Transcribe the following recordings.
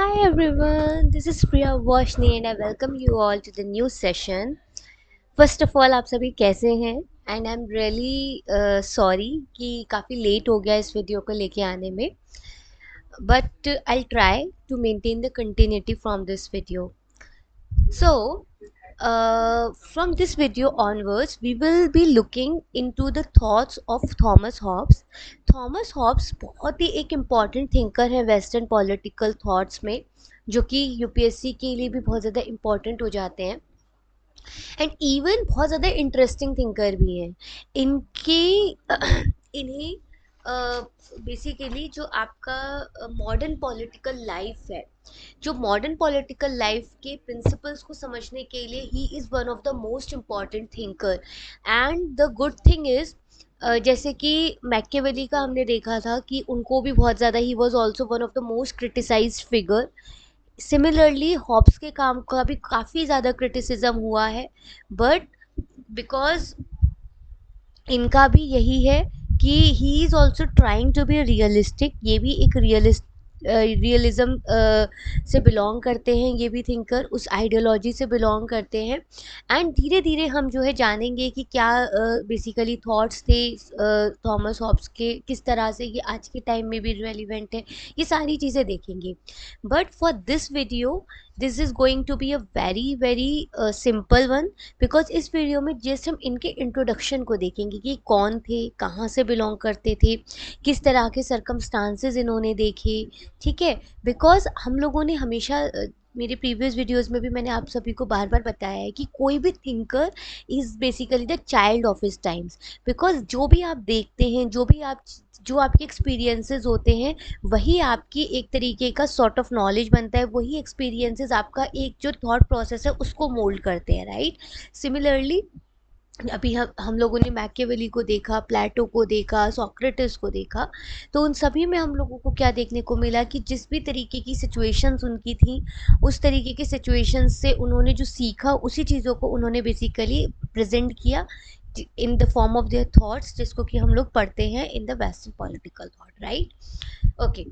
Hi everyone, this is Priya Washni and I welcome you all to the new session. First of all, आप सभी कैसे हैं? And I'm really sorry कि काफ़ी late हो गया इस वीडियो को लेके आने में, but I'll try to maintain the continuity from this video. So, from this video onwards, we will be looking into the thoughts of Thomas Hobbes. Thomas Hobbes बहुत ही एक इम्पॉर्टेंट थिंकर है वेस्टर्न पॉलिटिकल थॉट्स में, जो कि UPSC के लिए भी बहुत ज़्यादा इम्पॉर्टेंट हो जाते हैं एंड इवन बहुत ज़्यादा इंटरेस्टिंग थिंकर भी हैं इनके इन्हें बेसिकली जो आपका मॉडर्न पॉलिटिकल लाइफ है, जो मॉडर्न पॉलिटिकल लाइफ के प्रिंसिपल्स को समझने के लिए ही is one of the most important thinker and the good thing is जैसे कि मैकियावेली का हमने देखा था कि उनको भी बहुत ज़्यादा ही was also one of the most criticized figure. Similarly Hobbes के काम का भी काफ़ी ज़्यादा क्रिटिसिज्म हुआ है, बट बिकॉज इनका भी यही है कि he is also trying to be realistic, ये भी एक रियलिज्म से बिलोंग करते हैं, ये भी थिंकर उस आइडियोलॉजी से बिलोंग करते हैं एंड धीरे धीरे हम जो है जानेंगे कि क्या बेसिकली थॉट्स थे थॉमस हॉब्स के, किस तरह से ये आज के टाइम में भी रेलिवेंट है, ये सारी चीज़ें देखेंगे। But for this video this is going to be a very very simple one, because इस वीडियो में जस्ट हम इनके इंट्रोडक्शन को देखेंगे कि कौन थे, कहाँ से बिलोंग करते थे, किस तरह के सरकमस्टांसेस इन्होंने देखे, ठीक है। बिकॉज हम लोगों ने हमेशा मेरे प्रीवियस वीडियोस में भी मैंने आप सभी को बार बार बताया है कि कोई भी thinker is basically the child of his times, because जो भी आप देखते हैं, जो आपके एक्सपीरियंसेस होते हैं, वही आपकी एक तरीके का सॉर्ट ऑफ नॉलेज बनता है, वही एक्सपीरियंसेस आपका एक जो थॉट प्रोसेस है उसको मोल्ड करते हैं, राइट। सिमिलरली अभी हम लोगों ने मैकियावेली को देखा, प्लेटो को देखा, सोक्रेटिस को देखा, तो उन सभी में हम लोगों को क्या देखने को मिला कि जिस भी तरीके की सिचुएशंस उनकी थी, उस तरीके की सिचुएशंस से उन्होंने जो सीखा उसी चीज़ों को उन्होंने बेसिकली प्रेजेंट किया in the form of their thoughts, जिसको कि हम लोग पढ़ते हैं in the western political thought, right. Okay,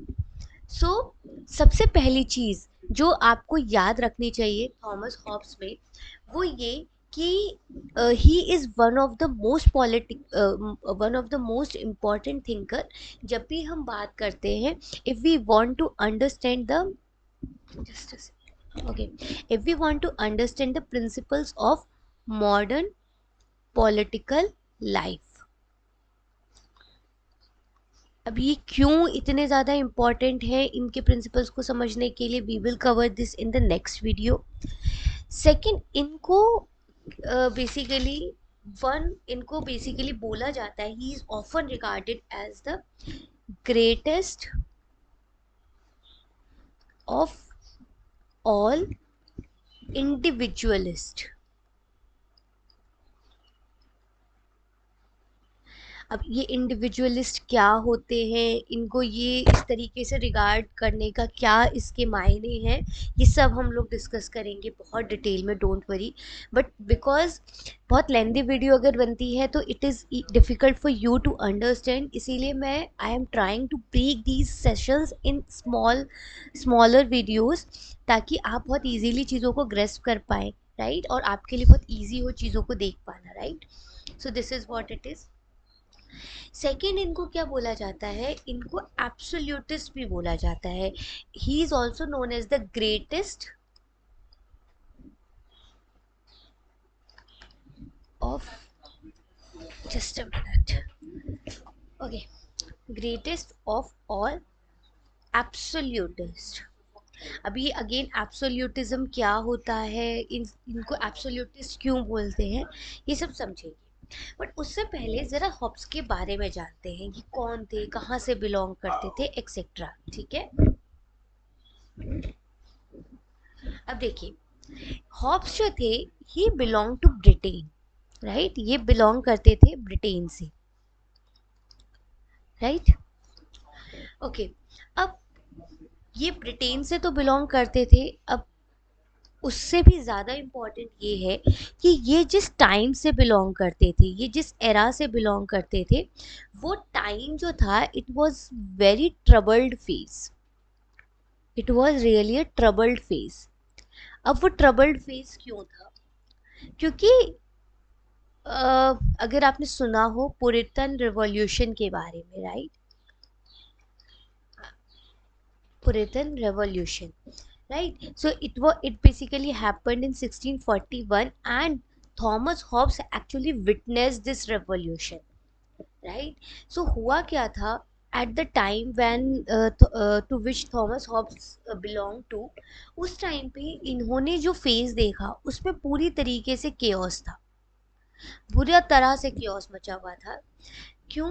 so सबसे पहली चीज़ जो आपको याद रखनी चाहिए थॉमस हॉब्स में, वो ये कि he is one of the most important thinker. जब भी हम बात करते हैं, if we want to understand the okay if we want to understand the principles of modern political life, अब ये क्यों इतने ज़्यादा इम्पॉर्टेंट है इनके प्रिंसिपल्स को समझने के लिए, we will cover this in the next video. Second, basically इनको बेसिकली बोला जाता है, he is often regarded as the greatest of all individualist. अब ये इंडिविजुअलिस्ट क्या होते हैं, इनको ये इस तरीके से रिगार्ड करने का क्या इसके मायने हैं, ये सब हम लोग डिस्कस करेंगे बहुत डिटेल में, डोंट वरी। बट बिकॉज बहुत लेंदी वीडियो अगर बनती है तो it is difficult for you to understand, इसीलिए मैं I am trying to break these sessions in smaller videos, ताकि आप बहुत ईजीली चीज़ों को ग्रेस्प कर पाएँ, राइट, और आपके लिए बहुत ईजी हो चीज़ों को देख पाना, right. So this is what it is. Second, इनको क्या बोला जाता है, इनको एब्सोल्यूटिस्ट भी बोला जाता है। He is also known as the greatest of, just a minute, okay, greatest of all absolutist. अभी अगेन एब्सोल्यूटिज्म क्या होता है, इनको एब्सोल्यूटिस्ट क्यों बोलते हैं, ये सब समझेंगे। बट उससे पहले ज़रा हॉब्स के बारे में जानते हैं कि कौन थे, कहाँ से बिलोंग करते थे, एक्सेट्रा, ठीक है। अब देखिए, हॉब्स जो थे, ही बिलोंग टू ब्रिटेन, राइट, ये बिलोंग करते थे ब्रिटेन से, राइट। ओके, अब ये ब्रिटेन से तो बिलोंग करते थे, अब उससे भी ज़्यादा इम्पॉर्टेंट ये है कि ये जिस टाइम से बिलोंग करते थे, ये जिस एरा से बिलोंग करते थे, वो टाइम जो था it was very troubled phase, it was really a troubled phase. अब वो ट्रबल्ड फेज क्यों था? क्योंकि अगर आपने सुना हो पुरितन रिवॉल्यूशन के बारे में, right, Puritan revolution, right? So it basically happened in 1641 and Thomas Hobbes actually witnessed this revolution, right? So हुआ क्या था at the time when to which Thomas Hobbes belonged to, उस टाइम पे इन्होंने जो फेज देखा उसमें पूरी तरीके से केओस था, बुरी तरह से केओस मचा हुआ था। क्यों?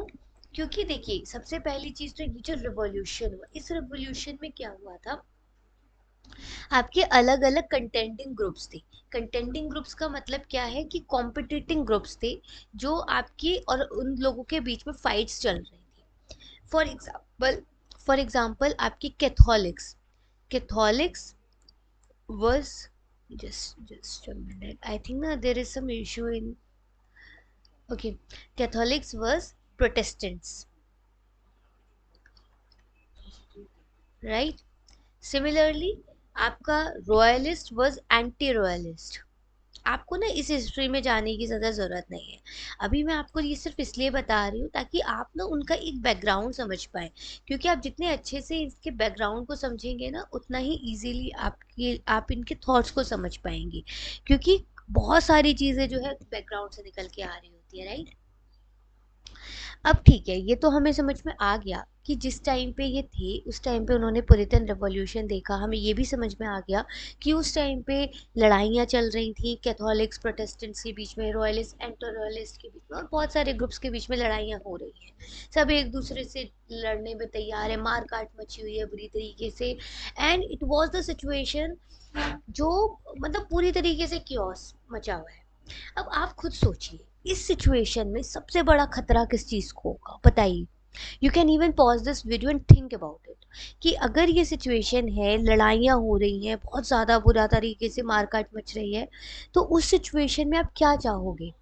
क्योंकि देखिए सबसे पहली चीज तो ये जो रिवॉल्यूशन हुआ, इस रिवॉल्यूशन में क्या हुआ था, आपके अलग अलग कंटेंडिंग ग्रुप्स थे। कंटेंडिंग ग्रुप्स का मतलब क्या है कि कॉम्पिटिटिंग ग्रुप्स थे जो आपकी और उन लोगों के बीच में फाइट्स चल रही थी। फॉर एग्जाम्पल आपकी Catholics, Catholics was just a minute, I think ना there is some issue in, okay, Catholics was Protestants, right? Similarly आपका रॉयलिस्ट was एंटी रॉयलिस्ट। आपको ना इस हिस्ट्री में जाने की ज़्यादा ज़रूरत नहीं है, अभी मैं आपको ये सिर्फ इसलिए बता रही हूँ ताकि आप ना उनका एक बैकग्राउंड समझ पाए, क्योंकि आप जितने अच्छे से इसके बैकग्राउंड को समझेंगे ना उतना ही इजीली आप इनके थॉट्स को समझ पाएंगे, क्योंकि बहुत सारी चीज़ें जो है बैकग्राउंड से निकल के आ रही होती है, राइट? अब ठीक है, ये तो हमें समझ में आ गया कि जिस टाइम पे ये थे उस टाइम पे उन्होंने पुरितन रेवोल्यूशन देखा। हमें ये भी समझ में आ गया कि उस टाइम पे लड़ाइयाँ चल रही थी कैथोलिक्स प्रोटेस्टेंट्स के बीच में, रॉयलिस्ट एंटी रॉयलिस्ट के बीच में, और बहुत सारे ग्रुप्स के बीच में लड़ाइयाँ हो रही हैं। सब एक दूसरे से लड़ने में तैयार है, मार काट मची हुई है बुरी तरीके से। And it was the situation जो मतलब पूरी तरीके से क्योस मचा हुआ है। अब आप खुद सोचिए इस सिचुएशन में सबसे बड़ा खतरा किस चीज को होगा, बताइए। You can even pause this video and think about it कि अगर ये सिचुएशन है, लड़ाइयाँ हो रही हैं, बहुत ज़्यादा बुरा तरीके से मारकाट मच रही है, तो उस सिचुएशन में आप क्या चाहोगे?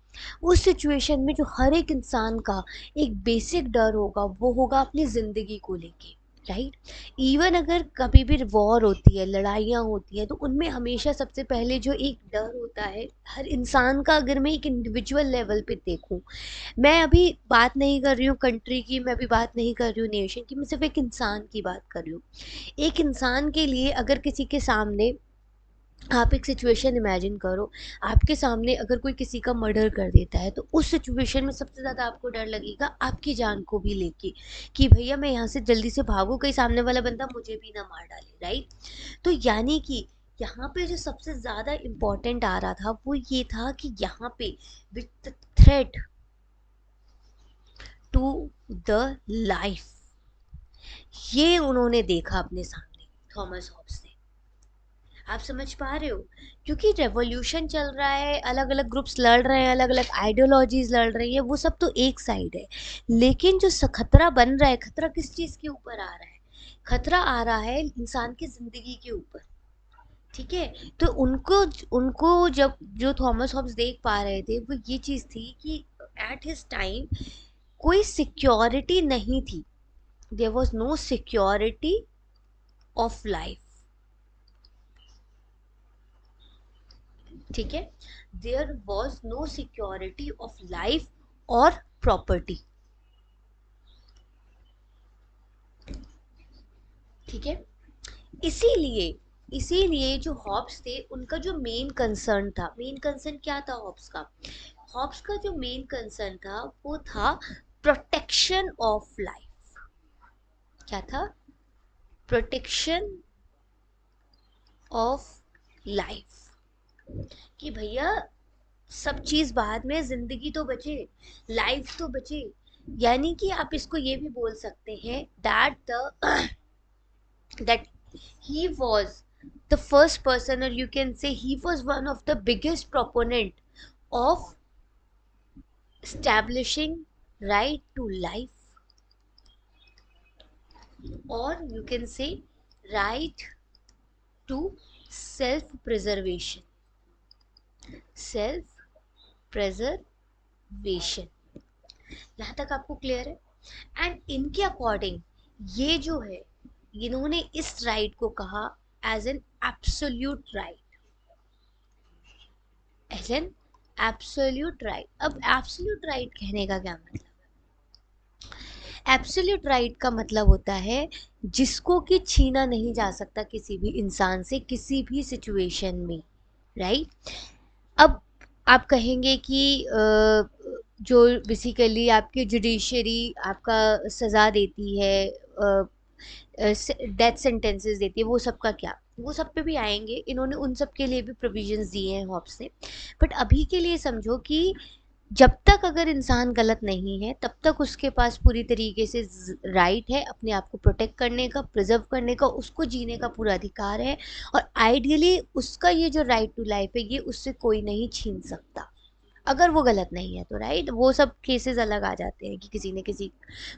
उस सिचुएशन में जो हर एक इंसान का एक बेसिक डर होगा वो होगा अपनी ज़िंदगी को लेके, राइट? इवन अगर कभी भी वॉर होती है, लड़ाइयाँ होती हैं, तो उनमें हमेशा सबसे पहले जो एक डर होता है हर इंसान का, अगर मैं एक इंडिविजुअल लेवल पे देखूं, मैं अभी बात नहीं कर रही हूँ कंट्री की, मैं अभी बात नहीं कर रही हूँ नेशन की, मैं सिर्फ एक इंसान की बात कर रही हूँ। एक इंसान के लिए अगर किसी के सामने, आप एक सिचुएशन इमेजिन करो, आपके सामने अगर कोई किसी का मर्डर कर देता है, तो उस सिचुएशन में सबसे ज़्यादा आपको डर लगेगा आपकी जान को भी लेके, कि भैया मैं यहाँ से जल्दी से भागूं, कहीं सामने वाला बंदा मुझे भी ना मार डाले, राइट? तो यानी कि यहाँ पे जो सबसे ज़्यादा इम्पोर्टेंट आ रहा था वो ये था कि यहाँ पे with the threat to the life, ये उन्होंने देखा अपने सामने, थॉमस हॉब्स ने। आप समझ पा रहे हो? क्योंकि रेवोल्यूशन चल रहा है, अलग अलग ग्रुप्स लड़ रहे हैं, अलग अलग आइडियोलॉजीज लड़ रही है, वो सब तो एक साइड है, लेकिन जो खतरा बन रहा है, खतरा किस चीज़ के ऊपर आ रहा है? खतरा आ रहा है इंसान की जिंदगी के ऊपर, ठीक है? तो उनको उनको जब जो थॉमस हॉब्स देख पा रहे थे वो ये चीज़ थी कि एट हिज टाइम कोई सिक्योरिटी नहीं थी, there was no security of life, ठीक है? There was no security of life और प्रॉपर्टी, ठीक है? इसीलिए इसीलिए जो हॉब्स थे उनका जो मेन कंसर्न था, मेन कंसर्न क्या था हॉब्स का? हॉब्स का जो मेन कंसर्न था वो था प्रोटेक्शन ऑफ लाइफ। क्या था? प्रोटेक्शन ऑफ लाइफ, कि भैया सब चीज बाद में, जिंदगी तो बचे, लाइफ तो बचे। यानी कि आप इसको ये भी बोल सकते हैं that the that he was the first person, or you can say he was one of the biggest proponent of establishing right to life, or you can say right to self preservation, self preservation। यहाँ तक आपको clear है? And इनके according ये जो है, इन्होंने इस राइट को कहा as an absolute right, as an absolute right. अब एब्सोल्यूट राइट कहने का क्या मतलब? एब्सोल्यूट राइट का मतलब होता है जिसको कि छीना नहीं जा सकता किसी भी इंसान से किसी भी सिचुएशन में, राइट। अब आप कहेंगे कि जो बेसिकली आपकी जुडिशरी आपका सज़ा देती है, डेथ सेंटेंसेस देती है, वो सब का क्या, वो सब पे भी आएंगे, इन्होंने उन सब के लिए भी प्रोविजंस दिए हैं हॉब्स ने। बट अभी के लिए समझो कि जब तक अगर इंसान गलत नहीं है तब तक उसके पास पूरी तरीके से राइट है अपने आप को प्रोटेक्ट करने का, प्रिजर्व करने का, उसको जीने का पूरा अधिकार है। और आइडियली उसका ये जो राइट टू लाइफ है ये उससे कोई नहीं छीन सकता, अगर वो गलत नहीं है तो, राइट। वो सब केसेस अलग आ जाते हैं कि किसी ने किसी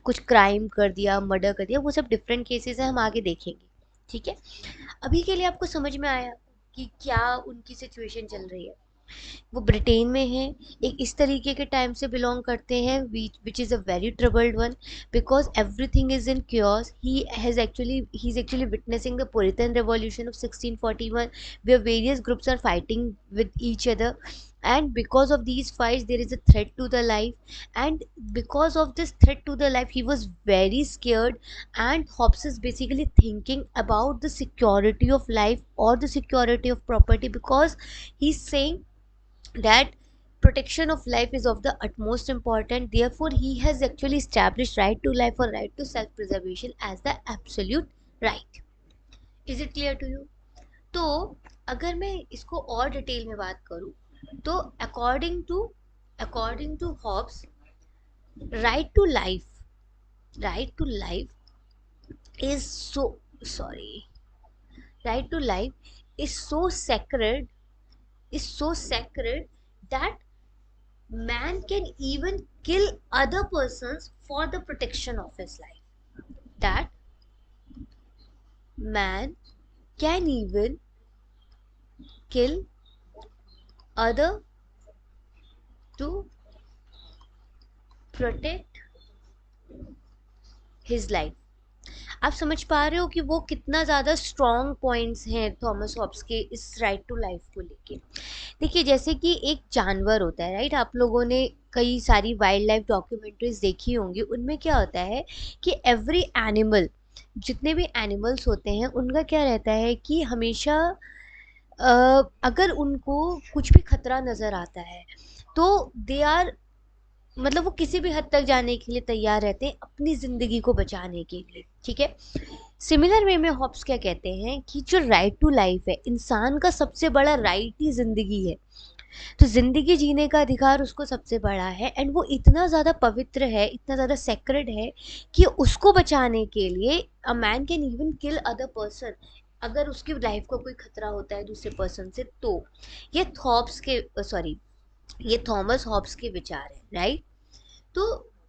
कुछ क्राइम कर दिया, मर्डर कर दिया, वो सब डिफरेंट केसेस है, हम आगे देखेंगे, ठीक है। अभी के लिए आपको समझ में आया कि क्या उनकी सिचुएशन चल रही है। वो ब्रिटेन में हैं, एक इस तरीके के टाइम से बिलोंग करते हैं which is a very troubled one, because everything is in cures. He is actually witnessing the Puritan revolution of 1641 where various groups are fighting with each other, and because of these fights there is a threat to the life, and because of this threat to the life he was very scared. And Hobbes is basically thinking about the security of life or the security of property, because he's saying that protection of life is of the utmost important, therefore he has actually established right to life or right to self preservation as the absolute right. Is it clear to you? तो अगर मैं इसको और detail में बात करूं तो according to Hobbes, right to life, right to life is so sorry right to life is so sacred, is so sacred that man can even kill other persons for the protection of his life, that man can even kill other to protect his life। आप समझ पा रहे हो कि वो कितना ज़्यादा strong points हैं थॉमस हॉब्स के इस राइट टू लाइफ को लेके। देखिए जैसे कि एक जानवर होता है, राइट, आप लोगों ने कई सारी वाइल्ड लाइफ डॉक्यूमेंट्रीज देखी होंगी, उनमें क्या होता है कि एवरी एनिमल, जितने भी एनिमल्स होते हैं उनका क्या रहता है कि हमेशा अगर उनको कुछ भी खतरा नज़र आता है तो दे आर, मतलब वो किसी भी हद तक जाने के लिए तैयार रहते हैं अपनी ज़िंदगी को बचाने के लिए, ठीक है। सिमिलर वे में हॉब्स क्या कहते हैं कि जो राइट टू लाइफ है, इंसान का सबसे बड़ा राइट ही ज़िंदगी है, तो ज़िंदगी जीने का अधिकार उसको सबसे बड़ा है, एंड वो इतना ज़्यादा पवित्र है, इतना ज़्यादा सेक्रेड है कि उसको बचाने के लिए a man can even kill other person, अगर उसकी लाइफ को कोई खतरा होता है दूसरे पर्सन से तो। ये थॉब्स के सॉरी ये थॉमस हॉब्स के विचार हैं, राइट। तो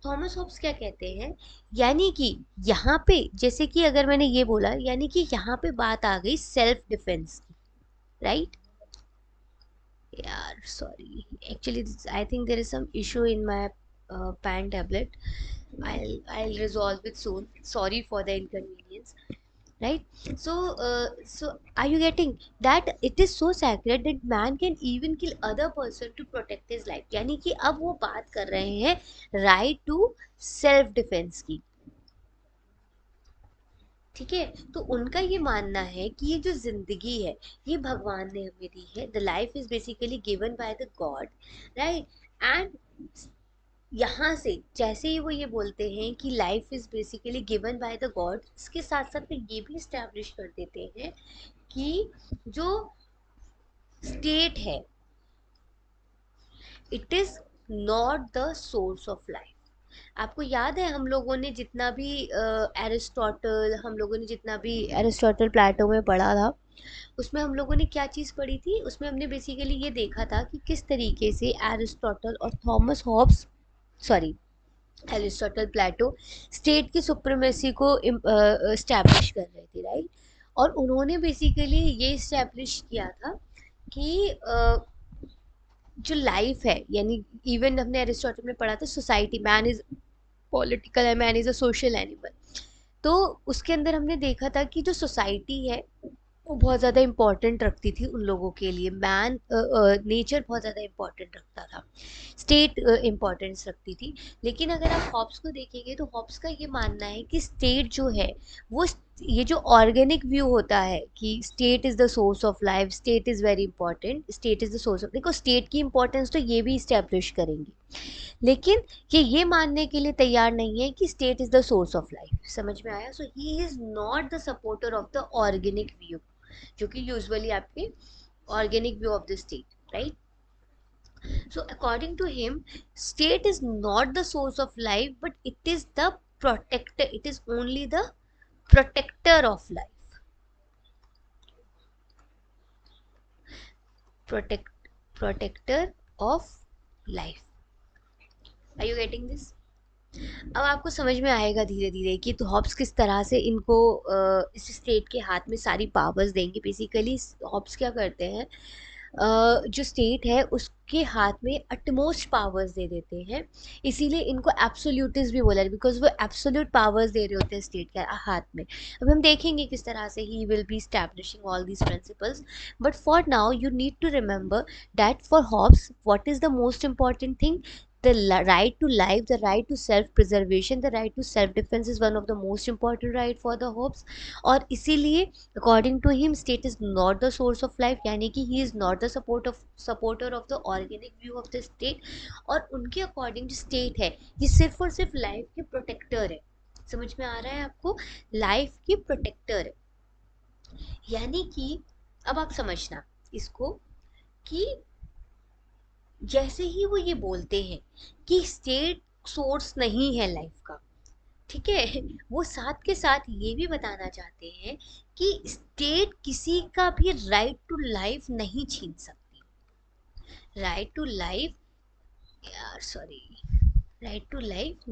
थॉमस हॉब्स क्या कहते हैं, यानी कि यहाँ पे जैसे कि अगर मैंने ये बोला, यानी कि यहाँ पे बात आ गई सेल्फ डिफेंस की, राइट। यार sorry, actually I think there is some issue in my pan tablet. I'll resolve it soon. Sorry for the inconvenience. Right? So are you getting that it is so sacred that man can even kill other person to protect his life? यानी कि अब वो बात कर रहे हैं right to self defense की, ठीक है। तो उनका ये मानना है कि ये जो जिंदगी है ये भगवान ने हमें दी है, the life is basically given by the God, right. And यहाँ से जैसे ही वो ये बोलते हैं कि life is basically given by the God, इसके साथ साथ में ये भी इस्टेब्लिश कर देते हैं कि जो स्टेट है it is not the source of life. आपको याद है हम लोगों ने जितना भी एरिस्टोटल प्लेटो में पढ़ा था, उसमें हम लोगों ने क्या चीज़ पढ़ी थी, उसमें हमने बेसिकली ये देखा था कि किस तरीके से एरिस्टोटल और Thomas Hobbes, sorry Aristotle Plato state की सुप्रीमेसी को इस्टेब्लिश कर रहे थे, राइट। और उन्होंने बेसिकली ये इस्टेब्लिश किया था कि जो लाइफ है, यानी इवन हमने एरिस्टोटल में पढ़ा था society, man is political and man is a social animal, तो उसके अंदर हमने देखा था कि जो सोसाइटी है वो बहुत ज़्यादा इम्पोर्टेंट रखती थी उन लोगों के लिए, नेचर बहुत ज़्यादा इम्पोर्टेंट रखता था, स्टेट इम्पोर्टेंस रखती थी। लेकिन अगर आप हॉब्स को देखेंगे तो हॉब्स का ये मानना है कि स्टेट जो है वो ये जो ऑर्गेनिक व्यू होता है कि state is the source of life, state is very important, state is the source of, देखो स्टेट की इंपॉर्टेंस तो ये भी इस्टेब्लिश करेंगे, लेकिन ये मानने के लिए तैयार नहीं है कि state is the source of life. समझ में आया? So he is not the supporter of the organic view, जो कि यूजुअली आपके organic view of the state, right? So according to him, state is not the source of life, but it is the protector, it is only the protector of life, protector of life. Are you getting this? अब आपको समझ में आएगा धीरे धीरे कि तो Hobbs किस तरह से इनको इस स्टेट के हाथ में सारी पावर्स देंगे। बेसिकली हॉब्स क्या करते हैं, जो स्टेट है उसके हाथ में अटमोस्ट पावर्स दे देते हैं, इसीलिए इनको एब्सोल्यूटिस्ट भी बोला है, बिकॉज वो एब्सोल्यूट पावर्स दे रहे होते हैं स्टेट के हाथ में। अब हम देखेंगे किस तरह से he will be establishing all these principles, but for now you need to remember that for Hobbes what is the most important thing, right to life, the right to self preservation, the right to self defense is one of the most important right for the Hobbes। और इसीलिए according to him state is not the source of life, यानी कि he is not the supporter of the organic view of the state। और उनके according जो state है ये सिर्फ और सिर्फ लाइफ के प्रोटेक्टर है। समझ में आ रहा है आपको? लाइफ की प्रोटेक्टर है, यानी कि अब आप समझना इसको कि जैसे ही वो ये बोलते हैं कि स्टेट सोर्स नहीं है लाइफ का, ठीक है, वो साथ के साथ ये भी बताना चाहते हैं कि स्टेट किसी का भी राइट टू लाइफ नहीं छीन सकती। राइट टू लाइफ, यार सॉरी, राइट टू लाइफ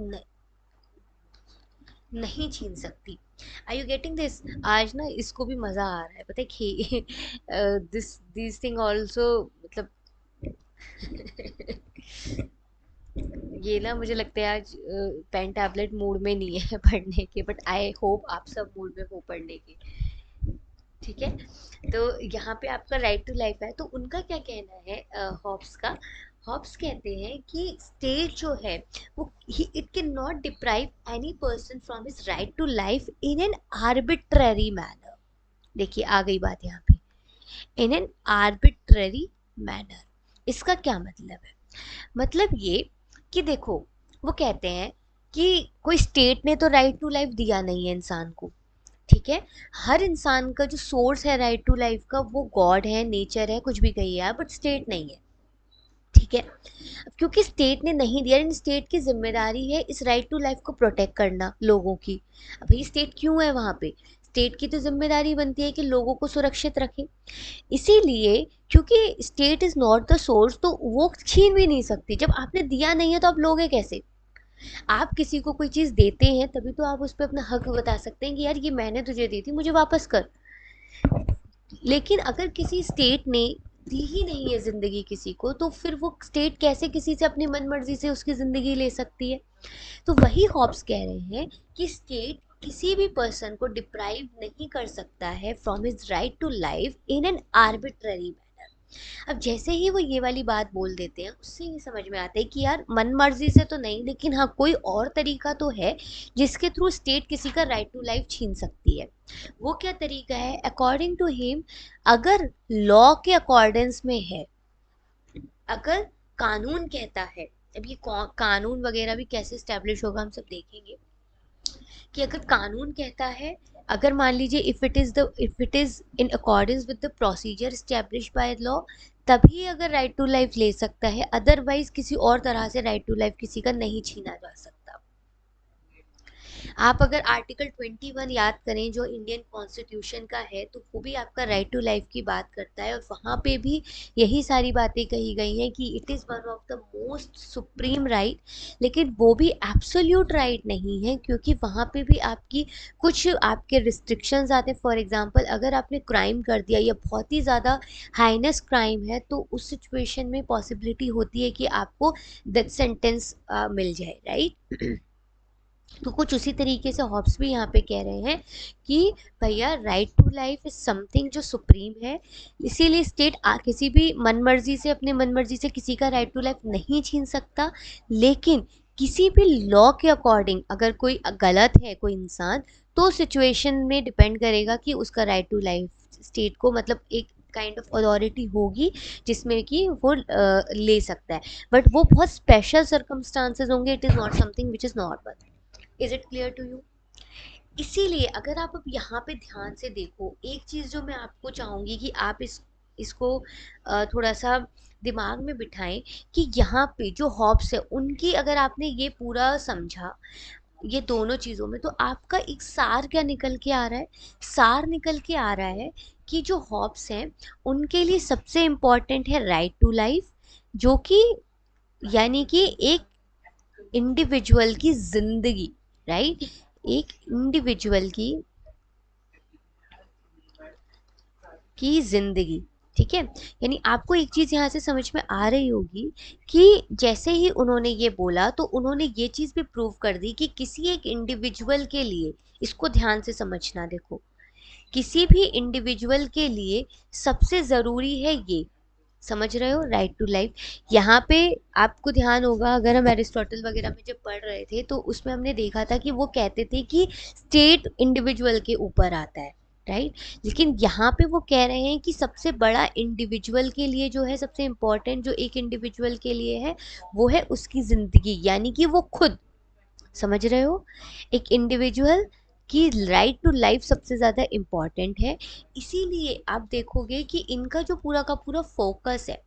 नहीं छीन सकती। Are you getting this? आज ना इसको भी मजा आ रहा है, पता है कि दिस थिंग ऑल्सो, मतलब ये ना मुझे लगता है आज पेन टैबलेट मूड में नहीं है पढ़ने के, बट आई होप आप सब मूड में हो पढ़ने के, ठीक है। तो यहाँ पे आपका राइट टू लाइफ है, तो उनका क्या कहना है हॉब्स का? हॉब्स कहते हैं कि स्टेट जो है वो it can not deprive any person from his right to life in an arbitrary manner. देखिए आ गई बात यहाँ पे, इन एन आर्बिट्ररी मैनर। इसका क्या मतलब है? मतलब ये कि देखो, वो कहते हैं कि कोई स्टेट ने तो राइट टू लाइफ दिया नहीं है इंसान को, ठीक है। हर इंसान का जो सोर्स है राइट टू लाइफ का वो गॉड है, नेचर है, कुछ भी कहिए आप, बट स्टेट नहीं है, ठीक है। अब क्योंकि स्टेट ने नहीं दिया, इन स्टेट की जिम्मेदारी है इस राइट टू लाइफ को प्रोटेक्ट करना लोगों की। अब भाई स्टेट क्यों है वहाँ पे? स्टेट की तो जिम्मेदारी बनती है कि लोगों को सुरक्षित रखे, इसीलिए क्योंकि state is not the source तो वो छीन भी नहीं सकती। जब आपने दिया नहीं है तो आप लोगे कैसे? आप किसी को कोई चीज़ देते हैं तभी तो आप उस पर अपना हक बता सकते हैं कि यार ये मैंने तुझे दी थी, मुझे वापस कर। लेकिन अगर किसी स्टेट ने दी ही नहीं है जिंदगी किसी को, तो फिर वो स्टेट कैसे किसी से अपनी मन मर्जी से उसकी जिंदगी ले सकती है? तो वही हॉब्स कह रहे हैं कि स्टेट किसी भी पर्सन को डिप्राइव नहीं कर सकता है from his right to life in an arbitrary manner. अब जैसे ही वो ये वाली बात बोल देते हैं उससे ये समझ में आता है कि यार मन मर्जी से तो नहीं, लेकिन हाँ कोई और तरीका तो है जिसके थ्रू स्टेट किसी का राइट टू लाइफ छीन सकती है। वो क्या तरीका है? अकॉर्डिंग टू हिम, अगर लॉ के अकॉर्डेंस में है, अगर कानून कहता है, अब ये कानून वगैरह भी कैसे स्टैब्लिश होगा हम सब देखेंगे, कि अगर कानून कहता है, अगर मान लीजिए if it is in accordance with the procedure establish by law, तभी अगर राइट टू लाइफ ले सकता है, अदरवाइज किसी और तरह से राइट टू लाइफ किसी का नहीं छीना जा सकता। आप अगर आर्टिकल 21 याद करें जो इंडियन कॉन्स्टिट्यूशन का है, तो वो भी आपका राइट टू लाइफ की बात करता है, और वहाँ पे भी यही सारी बातें कही गई हैं कि it is one of the most supreme right. लेकिन वो भी एब्सोल्यूट राइट नहीं है, क्योंकि वहाँ पे भी आपकी कुछ आपके रिस्ट्रिक्शंस आते हैं। फॉर एग्जांपल, अगर आपने क्राइम कर दिया या बहुत ही ज़्यादा हाइनेस क्राइम है, तो उस सिचुएशन में पॉसिबिलिटी होती है कि आपको डेथ सेंटेंस मिल जाए, राइट। तो कुछ उसी तरीके से हॉब्स भी यहाँ पे कह रहे हैं कि भैया right to life is something जो सुप्रीम है, इसीलिए स्टेट किसी भी मन मर्जी से, अपने मन मर्जी से किसी का राइट टू लाइफ नहीं छीन सकता। लेकिन किसी भी लॉ के अकॉर्डिंग अगर कोई गलत है कोई इंसान, तो सिचुएशन में डिपेंड करेगा कि उसका राइट टू लाइफ स्टेट को, मतलब एक काइंड ऑफ अथॉरिटी होगी जिसमें कि वो ले सकता है। बट वो बहुत स्पेशल सर्कमस्टांसेस होंगे, it is not something which is normal. Is it clear to you? इसीलिए अगर आप अब यहाँ पे ध्यान से देखो, एक चीज जो मैं आपको चाहूंगी कि आप इसको थोड़ा सा दिमाग में बिठाएं कि यहाँ पे जो हॉब्स है उनकी, अगर आपने ये पूरा समझा ये दोनों चीजों में, तो आपका एक सार क्या निकल के आ रहा है? सार निकल के आ रहा है कि जो हॉब्स हैं उनके लिए सबसे इम्पोर्टेंट है राइट टू लाइफ, जो कि यानी कि एक इंडिविजुअल की जिंदगी, राइट, एक इंडिविजुअल की जिंदगी। ठीक है, यानी आपको एक चीज यहाँ से समझ में आ रही होगी कि जैसे ही उन्होंने ये बोला तो उन्होंने ये चीज भी प्रूव कर दी कि किसी एक इंडिविजुअल के लिए, इसको ध्यान से समझना देखो, किसी भी इंडिविजुअल के लिए सबसे जरूरी है ये, समझ रहे हो, राइट टू लाइफ। यहाँ पे आपको ध्यान होगा, अगर हम एरिस्टोटल वगैरह में जब पढ़ रहे थे तो उसमें हमने देखा था कि वो कहते थे कि स्टेट इंडिविजुअल के ऊपर आता है, राइट। लेकिन यहाँ पे वो कह रहे हैं कि सबसे बड़ा इंडिविजुअल के लिए जो है, सबसे इम्पोर्टेंट जो एक इंडिविजुअल के लिए है, वो है उसकी जिंदगी, यानी कि वो खुद, समझ रहे हो, एक इंडिविजुअल की राइट टू लाइफ सबसे ज़्यादा इम्पॉर्टेंट है। इसीलिए आप देखोगे कि इनका जो पूरा का पूरा फोकस है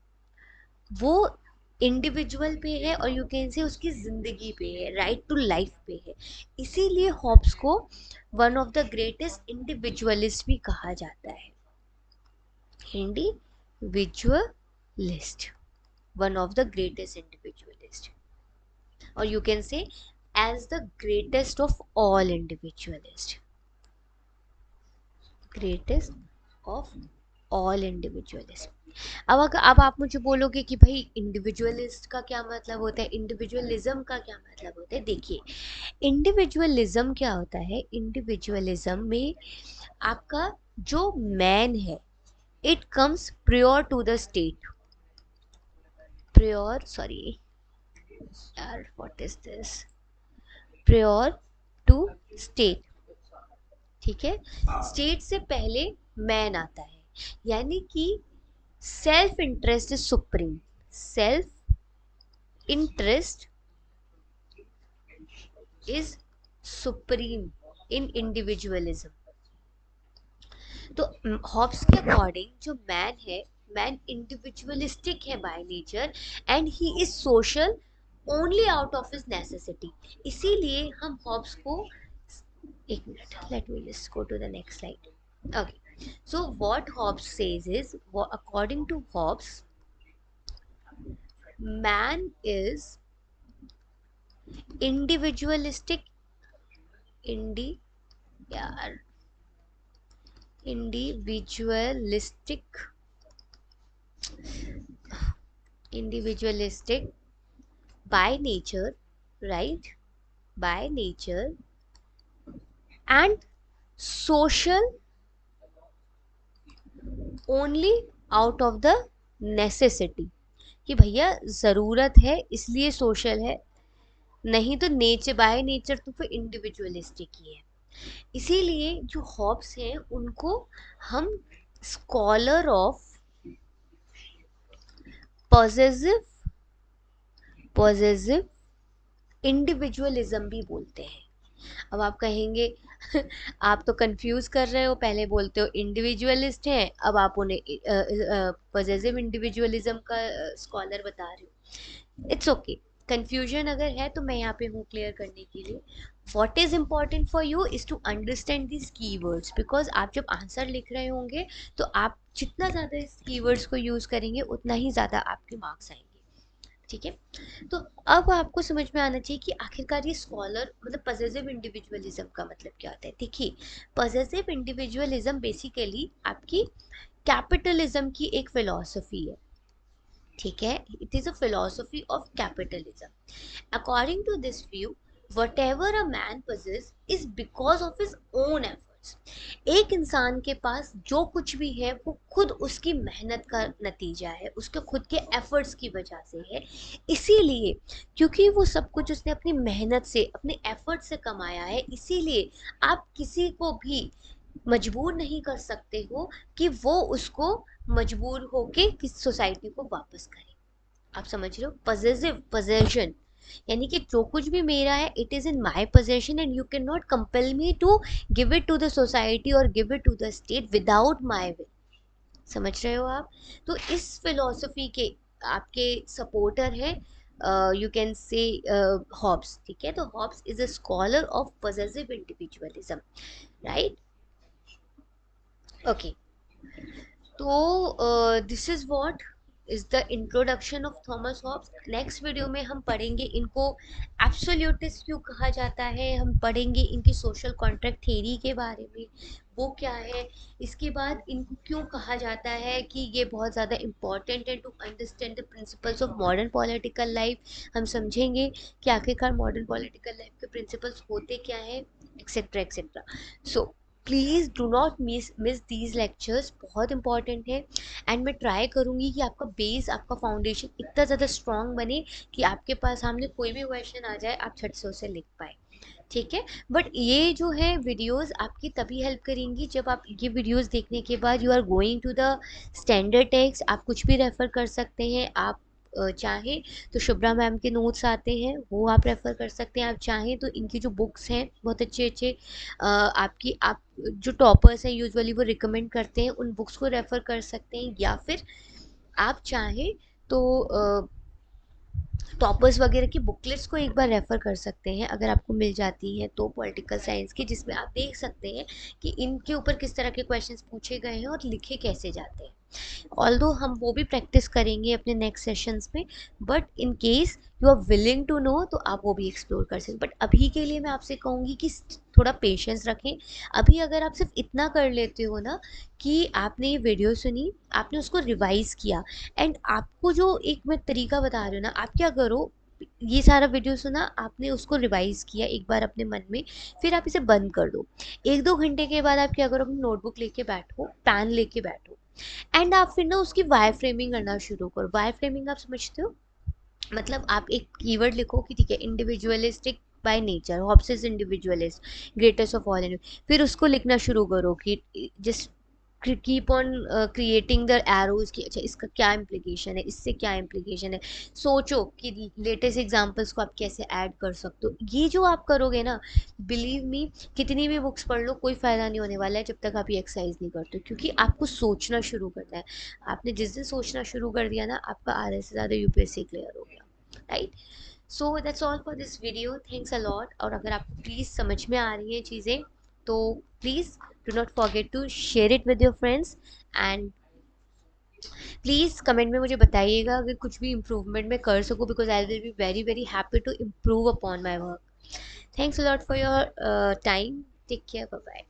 वो इंडिविजुअल पे है, और यू कैन से उसकी ज़िंदगी पे है, राइट टू लाइफ पे है। इसीलिए हॉब्स को one of the greatest individualist भी कहा जाता है, individualist, one of the greatest individualist, और you can say as the greatest of all individualist, greatest of all individualist. अब आप मुझे बोलोगे कि भाई इंडिविजुअलिस्ट का क्या मतलब होता है, इंडिविजुअलिज्म का क्या मतलब होता है? देखिए, इंडिविजुअलिज्म क्या होता है, इंडिविजुअलिज्म में आपका जो मैन है, it comes prior to the state, prior, sorry यार, what is this, prior to state. ठीक है, स्टेट से पहले मैन आता है, यानी कि self interest is supreme, self interest is supreme in individualism. तो हॉब्स के अकॉर्डिंग जो मैन है, मैन इंडिविजुअलिस्टिक है by nature, and he is social only out of his necessity. इसीलिए हम हॉब्स को, एक minute, let me just go to the next slide. Okay, so what Hobbes says is, according to Hobbes, man is individualistic, indi यार, individualistic, individualistic by nature, right, by nature, and social only out of the necessity, कि भैया ज़रूरत है इसलिए social है, नहीं तो nature, by nature तो फिर इंडिविजुअलिस्टिक ही है। इसीलिए जो हॉब्स हैं उनको हम scholar of possessive possessive individualism भी बोलते हैं। अब आप कहेंगे आप तो कंफ्यूज कर रहे हो, पहले बोलते हो इंडिविजुअलिस्ट हैं, अब आप उन्हें पॉजेसिव इंडिविजुअलिज्म का स्कॉलर बता रहे हो। इट्स ओके, कंफ्यूजन अगर है तो मैं यहाँ पे हूँ क्लियर करने के लिए। What is important for you is to understand this keywords, because आप जब आंसर लिख रहे होंगे तो आप जितना ज़्यादा इस कीवर्ड्स को यूज़ करेंगे उतना ही ज़्यादा आपके मार्क्स आएंगे। ठीक है, तो अब आपको समझ में आना चाहिए कि आखिरकार ये स्कॉलर मतलब पजेसिव इंडिविजुअलिज्म का मतलब क्या होता है। देखिए, पजेसिव इंडिविजुअलिज्म बेसिकली आपकी कैपिटलिज्म की एक फिलॉसफी है। ठीक है, it is a philosophy of capitalism. According to this view, whatever a man possesses is because of his own efforts. एक इंसान के पास जो कुछ भी है वो खुद उसकी मेहनत का नतीजा है, उसके खुद के एफर्ट्स की वजह से है। इसीलिए क्योंकि वो सब कुछ उसने अपनी मेहनत से, अपने एफर्ट से कमाया है, इसीलिए आप किसी को भी मजबूर नहीं कर सकते हो कि वो उसको मजबूर होके किस सोसाइटी को वापस करे। आप समझ रहे हो? पजेसिव पोजेशन यानी कि जो कुछ भी मेरा है it is in my possession and you can not compel me to give it to the society और give it to the state without my will. समझ रहे हो आप? तो इस फिलोसफी के आपके सपोर्टर है, यू कैन से हॉब्स। ठीक है, तो Hobbes is a scholar of possessive individualism, right? Okay, तो this is what is the introduction of Thomas Hobbes. Next video में हम पढ़ेंगे इनको एब्सोल्यूटिस्ट क्यों कहा जाता है, हम पढ़ेंगे इनकी सोशल कॉन्ट्रैक्ट थ्योरी के बारे में, वो क्या है। इसके बाद इनको क्यों कहा जाता है कि ये बहुत ज़्यादा इम्पॉर्टेंट है to understand the principles of modern political life. हम समझेंगे कि आखिरकार मॉडर्न पॉलिटिकल लाइफ के प्रिंसिपल्स होते क्या हैं, etcetera etcetera. So please do not miss these lectures, बहुत इंपॉर्टेंट है। एंड मैं ट्राई करूँगी कि आपका बेस, आपका फाउंडेशन इतना ज़्यादा स्ट्रॉन्ग बने कि आपके पास सामने कोई भी क्वेश्चन आ जाए आप झट से उसे लिख पाए। ठीक है, बट ये जो है वीडियोस आपकी तभी हेल्प करेंगी जब आप ये वीडियोस देखने के बाद you are going to the standard text. आप कुछ भी रेफ़र कर सकते हैं। आप चाहें तो शुभ्रा मैम के नोट्स आते हैं, वो आप रेफ़र कर सकते हैं। आप चाहें तो इनकी जो बुक्स हैं बहुत अच्छे अच्छे, आपकी आप जो टॉपर्स हैं यूजुअली वो रिकमेंड करते हैं, उन बुक्स को रेफ़र कर सकते हैं। या फिर आप चाहें तो टॉपर्स वगैरह की बुकलेट्स को एक बार रेफ़र कर सकते हैं अगर आपको मिल जाती हैं तो, पॉलिटिकल साइंस की, जिसमें आप देख सकते हैं कि इनके ऊपर किस तरह के क्वेश्चंस पूछे गए हैं और लिखे कैसे जाते हैं। ऑल्दो हम वो भी प्रैक्टिस करेंगे अपने नेक्स्ट सेशंस में, but in case you are willing to know तो आप वो भी एक्सप्लोर कर सकते। बट अभी के लिए मैं आपसे कहूँगी कि थोड़ा पेशेंस रखें। अभी अगर आप सिर्फ इतना कर लेते हो ना कि आपने ये वीडियो सुनी, आपने उसको रिवाइज़ किया, एंड आपको जो एक मैं तरीका बता रही हूँ ना, आप क्या करो, ये सारा वीडियो सुना आपने, उसको रिवाइज़ किया एक बार अपने मन में, फिर आप इसे बंद कर दो। 1-2 घंटे के बाद आप क्या करो, अपनी नोटबुक लेके बैठो, पेन लेके बैठो, एंड आप फिर ना उसकी वायर फ्रेमिंग करना शुरू करो। वायर फ्रेमिंग आप समझते हो? मतलब आप एक कीवर्ड लिखो कि ठीक है, individualistic by nature, Hobbes is individualist, greatest of all, फिर उसको लिखना शुरू करो कि just keep on creating the arrows कि अच्छा इसका क्या इम्प्लीकेशन है, इससे क्या इम्प्लीकेशन है। सोचो कि लेटेस्ट एग्जांपल्स को आप कैसे ऐड कर सकते हो। ये जो आप करोगे ना, बिलीव मी, कितनी भी बुक्स पढ़ लो कोई फ़ायदा नहीं होने वाला है जब तक आप ये एक्सरसाइज नहीं करते हो, क्योंकि आपको सोचना शुरू करना है। आपने जिस दिन सोचना शुरू कर दिया ना, आपका आधे से ज़्यादा यूपीएससी क्लियर हो गया, right? So that's all for this video, thanks a lot. और अगर आपको प्लीज़ समझ में आ रही हैं चीज़ें तो please do not forget to share it with your friends, and please comment में मुझे बताइएगा अगर कुछ भी इम्प्रूवमेंट मैं कर सकूँ, because I will be very very happy to improve upon my work. Thanks a lot for your time, take care, bye bye.